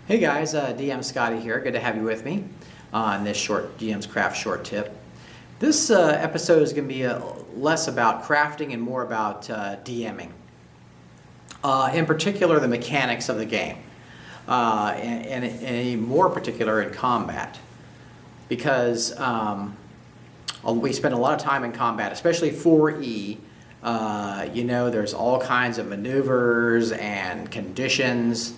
Hey guys, DM Scotty here. Good to have you with me on this short GM's Craft short tip. This episode is going to be less about crafting and more about DMing. In particular, the mechanics of the game, and more particular in combat, because we spend a lot of time in combat, especially 4E. There's all kinds of maneuvers and conditions.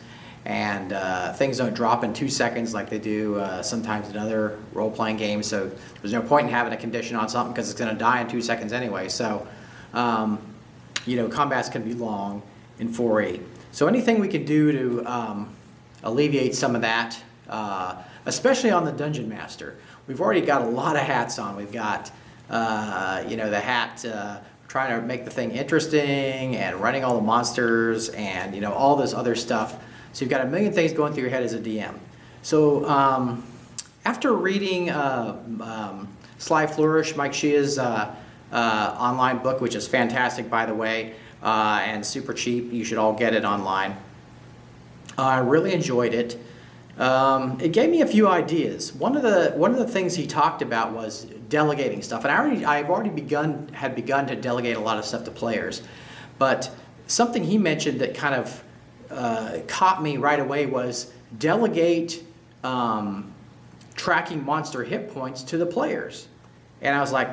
And things don't drop in 2 seconds like they do sometimes in other role-playing games. So there's no point in having a condition on something because it's going to die in 2 seconds anyway. So, combats can be long in 4E. So anything we can do to alleviate some of that, especially on the Dungeon Master. We've already got a lot of hats on. We've got, the hat trying to make the thing interesting and running all the monsters and, all this other stuff. So you've got a million things going through your head as a DM. So after reading Sly Flourish, Mike Shea's online book, which is fantastic, by the way, and super cheap, you should all get it online. I really enjoyed it. It gave me a few ideas. One of the things he talked about was delegating stuff, and I've already begun to delegate a lot of stuff to players. But something he mentioned that kind of caught me right away was delegate tracking monster hit points to the players. And I was like,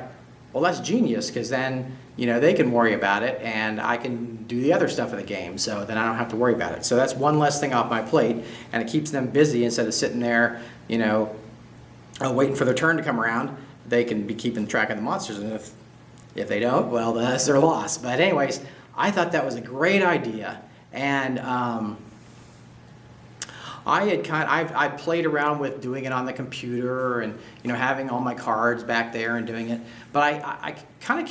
well, that's genius, because then they can worry about it and I can do the other stuff in the game, so then I don't have to worry about it. So that's one less thing off my plate, and it keeps them busy instead of sitting there waiting for their turn to come around. They can be keeping track of the monsters, and if they don't, well, that's their loss. But anyways, I thought that was a great idea. And I played around with doing it on the computer and having all my cards back there and doing it, but I kind of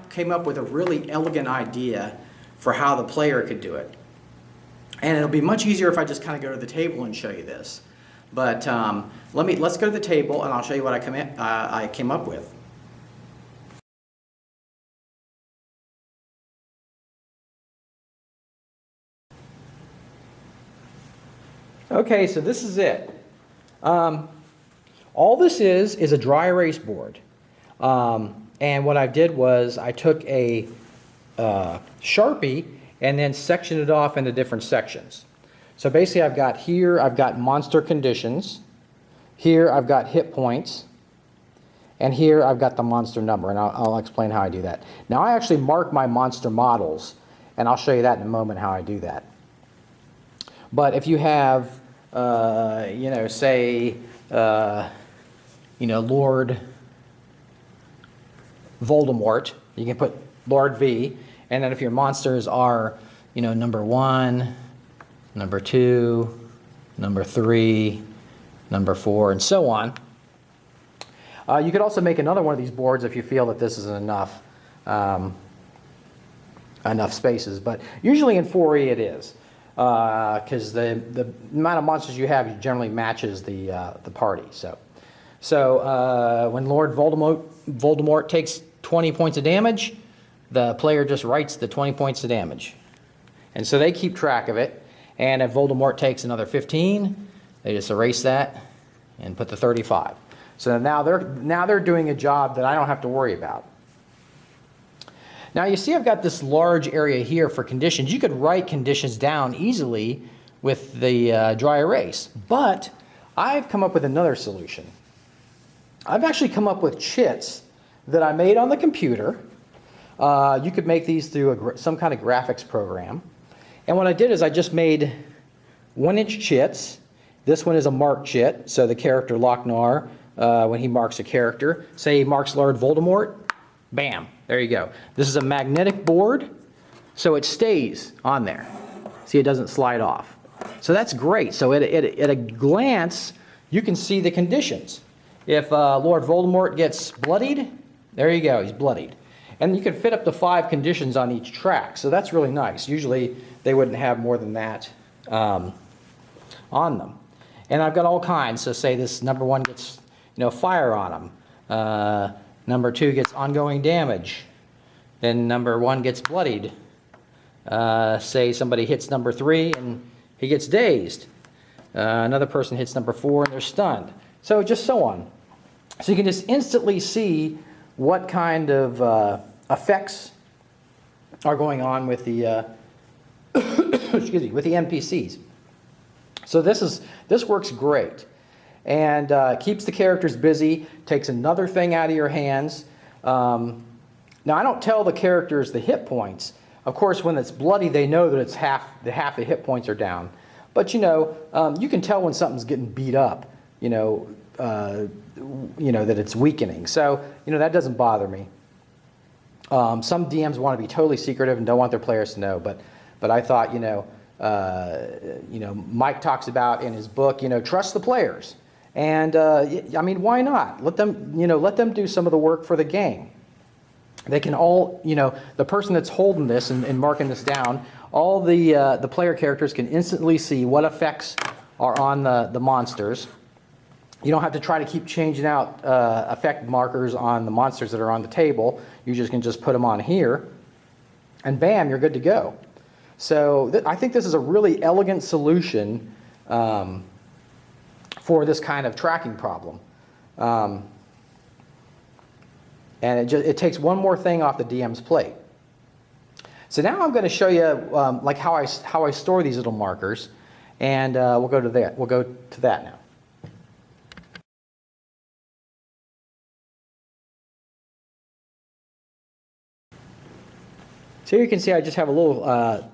came up with a really elegant idea for how the player could do it. And it'll be much easier if I just kind of go to the table and show you this. But let's go to the table and I'll show you what I came up with. Okay, so this is it. All this is a dry erase board. And what I did was I took a Sharpie and then sectioned it off into different sections. So basically I've got monster conditions. Here I've got hit points. And here I've got the monster number, and I'll explain how I do that. Now I actually mark my monster models, and I'll show you that in a moment how I do that. But if you have, Lord Voldemort, you can put Lord V, and then if your monsters are, number 1, number 2, number 3, number 4, and so on. You could also make another one of these boards if you feel that this isn't enough spaces, but usually in 4E it is. Because the amount of monsters you have generally matches the party. So when Lord Voldemort takes 20 points of damage, the player just writes the 20 points of damage, and so they keep track of it. And if Voldemort takes another 15, they just erase that and put the 35. So now they're doing a job that I don't have to worry about. Now you see I've got this large area here for conditions. You could write conditions down easily with the dry erase, but I've come up with another solution. I've actually come up with chits that I made on the computer. You could make these through some kind of graphics program. And what I did is I just made 1-inch chits. This one is a mark chit, so the character Lochnar, when he marks a character, say he marks Lord Voldemort, bam, there you go. This is a magnetic board, so it stays on there. See, it doesn't slide off. So that's great. So at a glance, you can see the conditions. If Lord Voldemort gets bloodied, there you go, he's bloodied. And you can fit up to 5 conditions on each track, so that's really nice. Usually they wouldn't have more than that on them. And I've got all kinds, so say this number 1 gets fire on him. Number 2 gets ongoing damage. Then number 1 gets bloodied. Say somebody hits number 3 and he gets dazed. Another person hits number 4 and they're stunned. So just so on. So you can just instantly see what kind of effects are going on with the excuse me, with the NPCs. So this works great, and keeps the characters busy. Takes another thing out of your hands. Now I don't tell the characters the hit points. Of course, when it's bloody, they know that it's half the hit points are down. But you can tell when something's getting beat up. That it's weakening. So that doesn't bother me. Some DMs want to be totally secretive and don't want their players to know. But I thought Mike talks about in his book trust the players. And I mean, why not? Let them do some of the work for the game. They can all, the person that's holding this and marking this down, all the player characters can instantly see what effects are on the monsters. You don't have to try to keep changing out effect markers on the monsters that are on the table. You can just put them on here, and bam, you're good to go. So I think this is a really elegant solution for this kind of tracking problem. And it takes one more thing off the DM's plate. So now I'm going to show you like how I store these little markers, and we'll go to that. We'll go to that now. So here you can see I just have a little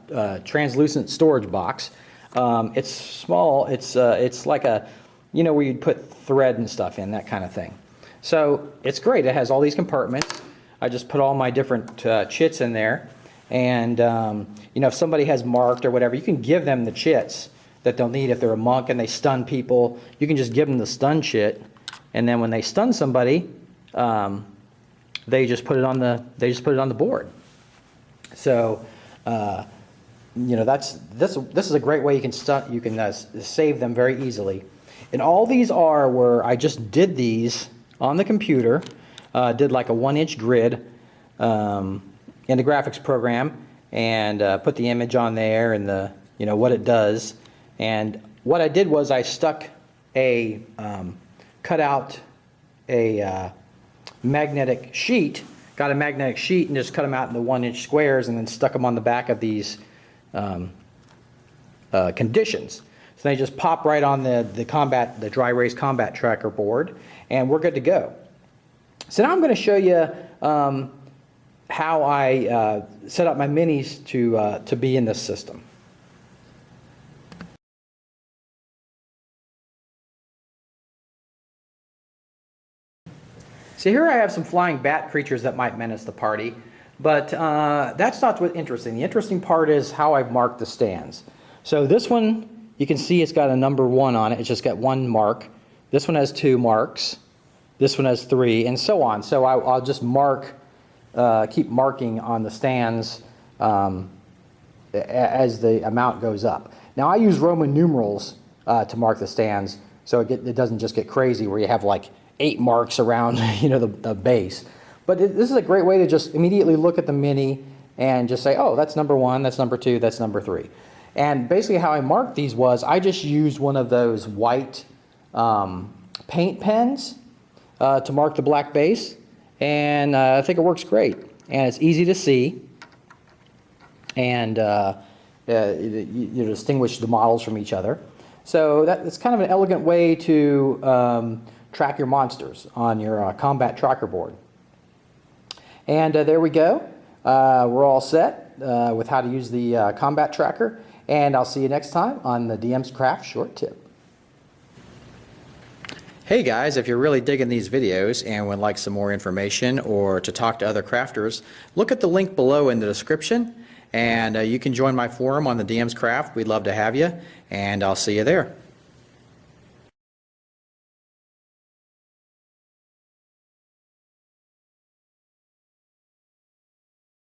translucent storage box. It's small. It's like a, where you'd put thread and stuff in, that kind of thing. So it's great. It has all these compartments. I just put all my different chits in there. And, if somebody has marked or whatever, you can give them the chits that they'll need if they're a monk and they stun people. You can just give them the stun chit. And then when they stun somebody, they just put it on the board. So, this is a great way you can save them very easily. And all these are where I just did these on the computer, did like a 1-inch grid in the graphics program, and put the image on there and the what it does. And what I did was I stuck cut out a magnetic sheet. Got a magnetic sheet and just cut them out into 1-inch squares and then stuck them on the back of these conditions. So they just pop right on the dry erase combat tracker board, and we're good to go. So now I'm going to show you how I set up my minis to be in this system. So here I have some flying bat creatures that might menace the party, but that's not what's interesting. The interesting part is how I've marked the stands. So this one, you can see it's got a number 1 on it. It's just got 1 mark. This one has 2 marks. This one has 3, and so on. So I'll just keep marking on the stands as the amount goes up. Now I use Roman numerals to mark the stands, so it doesn't just get crazy where you have like 8 marks around the base. But this is a great way to just immediately look at the mini and just say, oh, that's number 1, that's number 2, that's number 3. And basically how I marked these was I just used one of those white paint pens to mark the black base, and I think it works great. And it's easy to see, and you distinguish the models from each other. So that's kind of an elegant way to track your monsters on your combat tracker board. And there we go. We're all set with how to use the combat tracker, and I'll see you next time on the DM's Craft Short Tip. Hey guys, if you're really digging these videos and would like some more information or to talk to other crafters, look at the link below in the description, and you can join my forum on the DM's Craft. We'd love to have you, and I'll see you there.